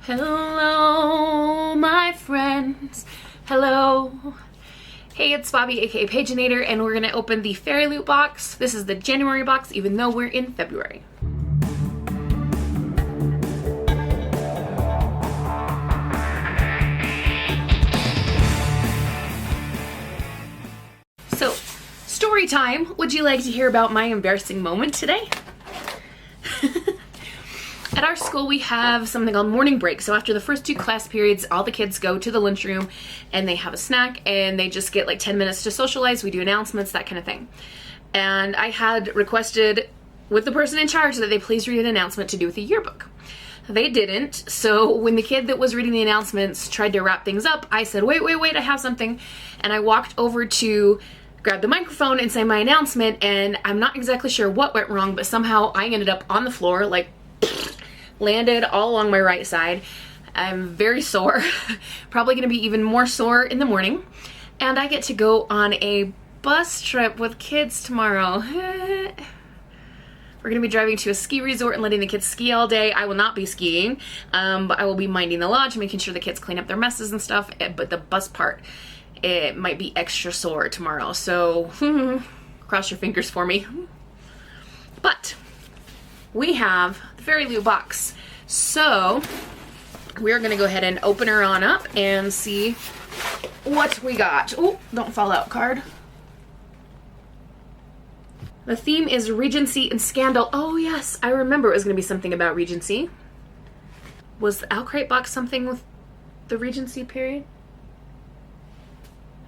Hello, my friends. Hello. Hey, it's Bobi, aka Paginator, and we're gonna open the Fairyloot box. This is the January box, even though we're in February. So, story time. Would you like to hear about my embarrassing moment today? At our school, we have something called morning break. So after the first 2 class periods, all the kids go to the lunchroom and they have a snack and they just get like 10 minutes to socialize. We do announcements, that kind of thing. And I had requested with the person in charge that they please read an announcement to do with the yearbook. They didn't. So when the kid that was reading the announcements tried to wrap things up, I said, wait, I have something. And I walked over to grab the microphone and say my announcement, and I'm not exactly sure what went wrong, but somehow I ended up on the floor, like landed all along my right side. I'm very sore, probably gonna be even more sore in the morning. And I get to go on a bus trip with kids tomorrow. We're gonna be driving to a ski resort and letting the kids ski all day. I will not be skiing, but I will be minding the lodge, making sure the kids clean up their messes and stuff. But the bus part, it might be extra sore tomorrow. So cross your fingers for me. But we have the Fairyloot box. So we're gonna go ahead and open her on up and see what we got. Oh, don't fall out card. The theme is Regency and Scandal. Oh yes, I remember it was gonna be something about Regency. Was the Alcrite box something with the Regency period?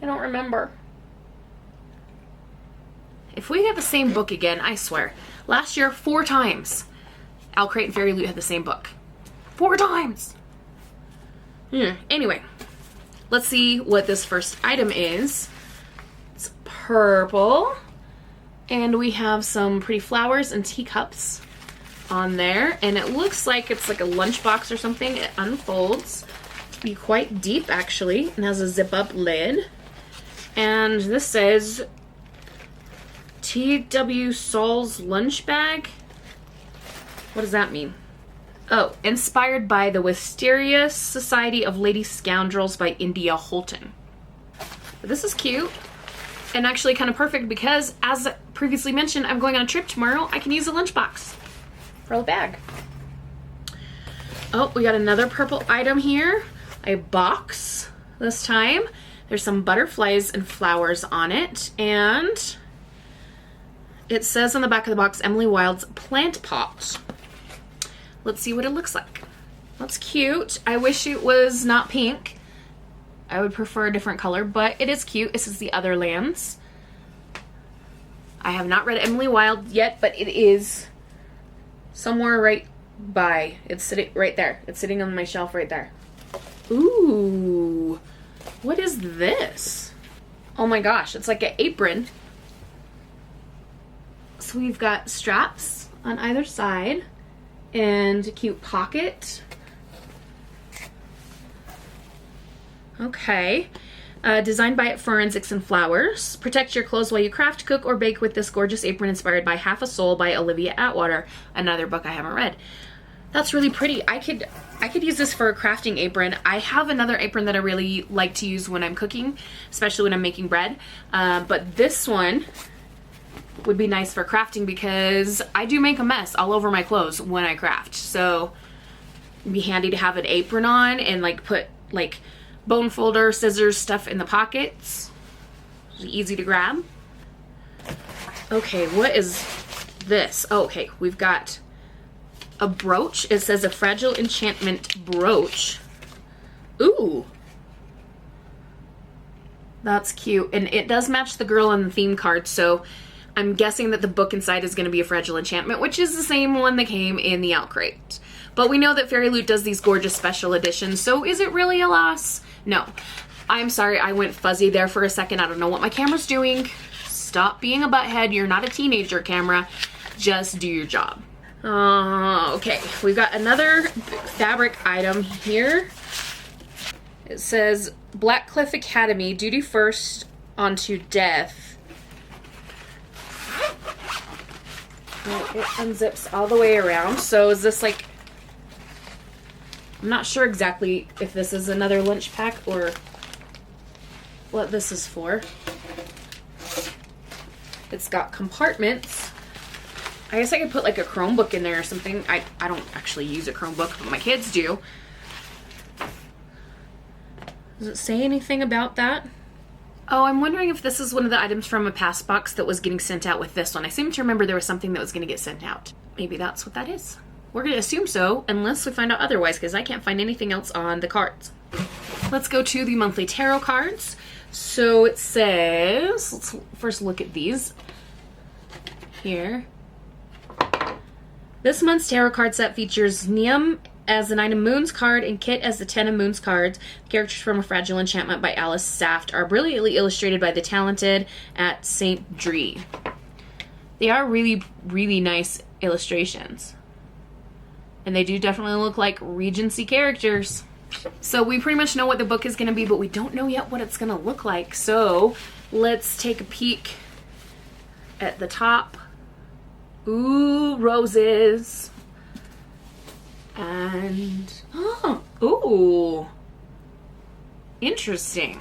I don't remember. If we get the same book again, I swear. Last year, 4 times, Alcrite and Fairyloot had the same book. 4 times! Anyway, let's see what this first item is. It's purple. And we have some pretty flowers and teacups on there. And it looks like it's like a lunchbox or something. It unfolds to be quite deep, actually, and has a zip-up lid. And this says T.W. Saul's lunch bag. What does that mean? Oh, inspired by the Wisteria Society of Lady Scoundrels by India Holton. But this is cute and actually kind of perfect because, as previously mentioned, I'm going on a trip tomorrow. I can use a lunchbox for a bag. Oh, we got another purple item here. A box this time. There's some butterflies and flowers on it, and it says on the back of the box, Emily Wilde's Plant Pot. Let's see what it looks like. That's cute. I wish it was not pink. I would prefer a different color, but it is cute. This is The Other Lands. I have not read Emily Wilde yet, but it is somewhere right by. It's sitting right there. It's sitting on my shelf right there. Ooh. What is this? Oh my gosh, it's like an apron. So we've got straps on either side and a cute pocket. Okay. Designed by Forensics and Flowers. Protect your clothes while you craft, cook, or bake with this gorgeous apron inspired by Half a Soul by Olivia Atwater, another book I haven't read. That's really pretty. I could use this for a crafting apron. I have another apron that I really like to use when I'm cooking, especially when I'm making bread. But this one would be nice for crafting because I do make a mess all over my clothes when I craft. So it'd be handy to have an apron on and like put like bone folder, scissors, stuff in the pockets. Easy to grab. Okay, what is this? Oh, okay, we've got a brooch. It says a fragile enchantment brooch. Ooh. That's cute. And it does match the girl on the theme card, so I'm guessing that the book inside is going to be a fragile enchantment, which is the same one that came in the Alcrite. But we know that Fairyloot does these gorgeous special editions, so is it really a loss? No. I'm sorry, I went fuzzy there for a second. I don't know what my camera's doing. Stop being a butthead. You're not a teenager, camera. Just do your job. Okay, we've got another fabric item here. It says Blackcliff Academy, duty first, onto death. And it unzips all the way around. So is this like I'm not sure exactly if this is another lunch pack or what this is for. It's got compartments. I guess I could put like a Chromebook in there or something. I don't actually use a Chromebook, but my kids do. Does it say anything about that? Oh, I'm wondering if this is one of the items from a past box that was getting sent out with this one. I seem to remember there was something that was going to get sent out. Maybe that's what that is. We're going to assume so, unless we find out otherwise, because I can't find anything else on the cards. Let's go to the monthly tarot cards. So it says, let's first look at these here. This month's tarot card set features Niam as the Nine of Moons card and Kit as the Ten of Moons cards. Characters from A Fragile Enchantment by Alice Saft are brilliantly illustrated by the talented at St. Dree. They are really, really nice illustrations. And they do definitely look like Regency characters. So we pretty much know what the book is going to be, but we don't know yet what it's going to look like. So let's take a peek at the top. Ooh, roses. And, ooh, interesting.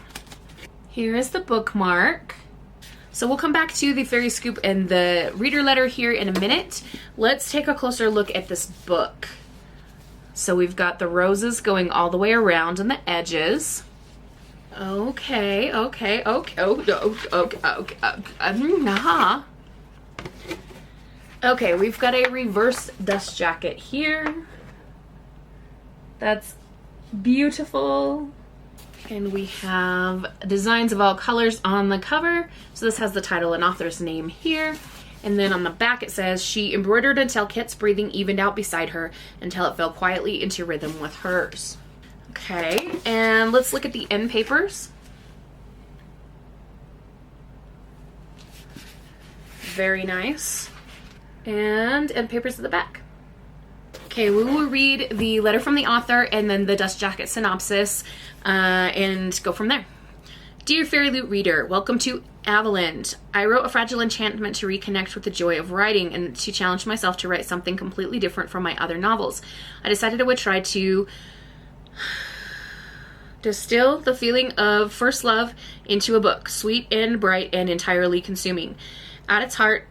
Here is the bookmark. So we'll come back to the fairy scoop and the reader letter here in a minute. Let's take a closer look at this book. So we've got the roses going all the way around on the edges. Okay. Okay, we've got a reverse dust jacket here. That's beautiful. And we have designs of all colors on the cover. So this has the title and author's name here. And then on the back it says, she embroidered until Kit's breathing evened out beside her until it fell quietly into rhythm with hers. Okay, and let's look at the end papers. Very nice. And end papers at the back. Okay, we will read the letter from the author and then the dust jacket synopsis and go from there. Dear Fairyloot reader, welcome to Avaland. I wrote A Fragile Enchantment to reconnect with the joy of writing and to challenge myself to write something completely different from my other novels. I decided I would try to distill the feeling of first love into a book, sweet and bright and entirely consuming. At its heart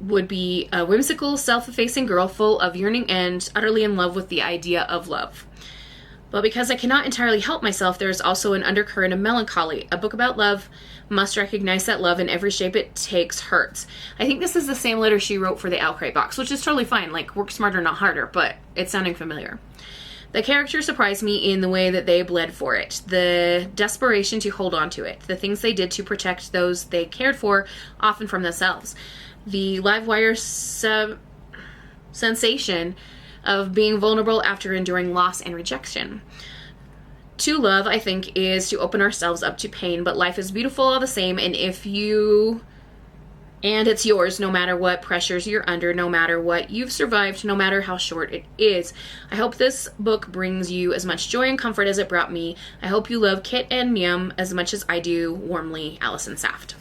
would be a whimsical, self-effacing girl full of yearning and utterly in love with the idea of love. But because I cannot entirely help myself, there is also an undercurrent of melancholy. A book about love must recognize that love in every shape it takes hurts. I think this is the same letter she wrote for the Outcry box, which is totally fine. Like, work smarter, not harder, but it's sounding familiar. The characters surprised me in the way that they bled for it, the desperation to hold on to it, the things they did to protect those they cared for, often from themselves. The live wire sensation of being vulnerable after enduring loss and rejection. To love, I think, is to open ourselves up to pain, but life is beautiful all the same, and it's yours no matter what pressures you're under, no matter what you've survived, no matter how short it is. I hope this book brings you as much joy and comfort as it brought me. I hope you love Kit and Niam as much as I do. Warmly, Allison Saft.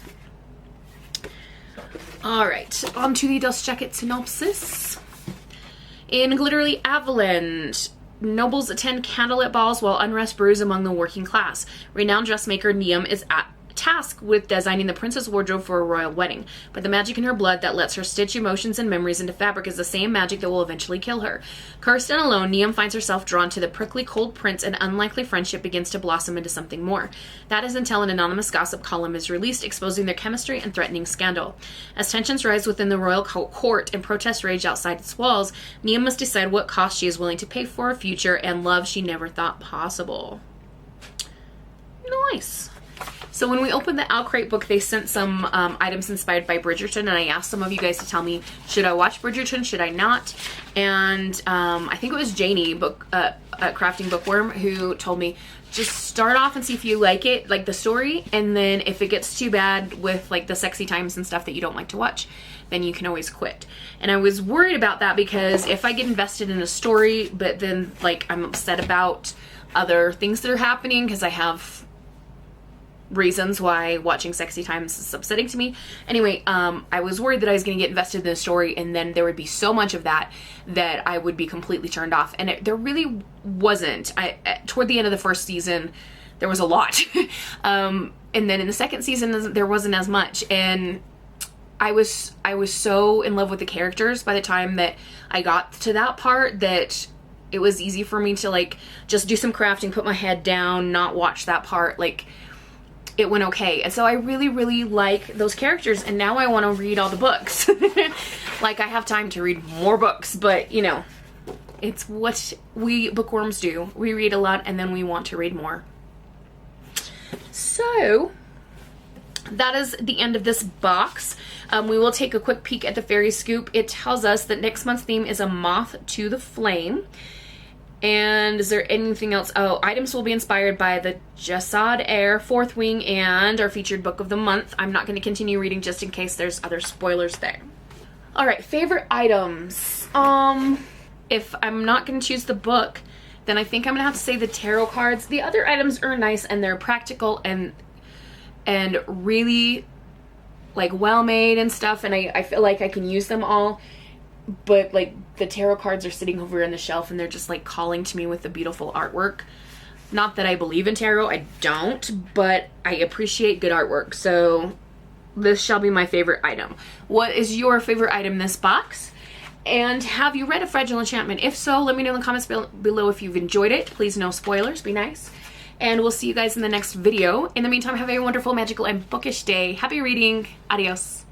Alright, on to the dust jacket synopsis. In glittery Avaland, nobles attend candlelit balls while unrest brews among the working class. Renowned dressmaker Niam is at task with designing the princess wardrobe for a royal wedding, but the magic in her blood that lets her stitch emotions and memories into fabric is the same magic that will eventually kill her. Cursed and alone, Niam finds herself drawn to the prickly cold prince, and unlikely friendship begins to blossom into something more. That is until an anonymous gossip column is released, exposing their chemistry and threatening scandal. As tensions rise within the royal court and protests rage outside its walls, Niam must decide what cost she is willing to pay for a future and love she never thought possible. Nice. So when we opened the Outcry book, they sent some items inspired by Bridgerton, and I asked some of you guys to tell me, should I watch Bridgerton, should I not? And I think it was Janie, Crafting Bookworm, who told me, just start off and see if you like it, like the story, and then if it gets too bad with like the sexy times and stuff that you don't like to watch, then you can always quit. And I was worried about that because if I get invested in a story, but then like I'm upset about other things that are happening because I have reasons why watching Sexy Times is upsetting to me. Anyway, I was worried that I was going to get invested in the story and then there would be so much of that that I would be completely turned off. And there really wasn't. Toward the end of the first season, there was a lot. And then in the second season, there wasn't as much. And I was so in love with the characters by the time that I got to that part that it was easy for me to like just do some crafting, put my head down, not watch that part. Like, it went okay. And so I really, really like those characters, and now I want to read all the books. Like, I have time to read more books, but you know, it's what we bookworms do. We read a lot and then we want to read more. So that is the end of this box. We will take a quick peek at the fairy scoop. It tells us that next month's theme is a moth to the flame. And is there anything else? Oh, items will be inspired by the Jasad Air, Fourth Wing, and our featured book of the month. I'm not going to continue reading just in case there's other spoilers there. All right, favorite items. If I'm not going to choose the book, then I think I'm going to have to say the tarot cards. The other items are nice and they're practical and really like well made and stuff, and I feel like I can use them all. But like the tarot cards are sitting over on the shelf and they're just like calling to me with the beautiful artwork. Not that I believe in tarot, I don't, but I appreciate good artwork. So this shall be my favorite item. What is your favorite item in this box? And have you read A Fragile Enchantment? If so, let me know in the comments below if you've enjoyed it. Please no spoilers, be nice. And we'll see you guys in the next video. In the meantime, have a wonderful, magical, and bookish day. Happy reading. Adios.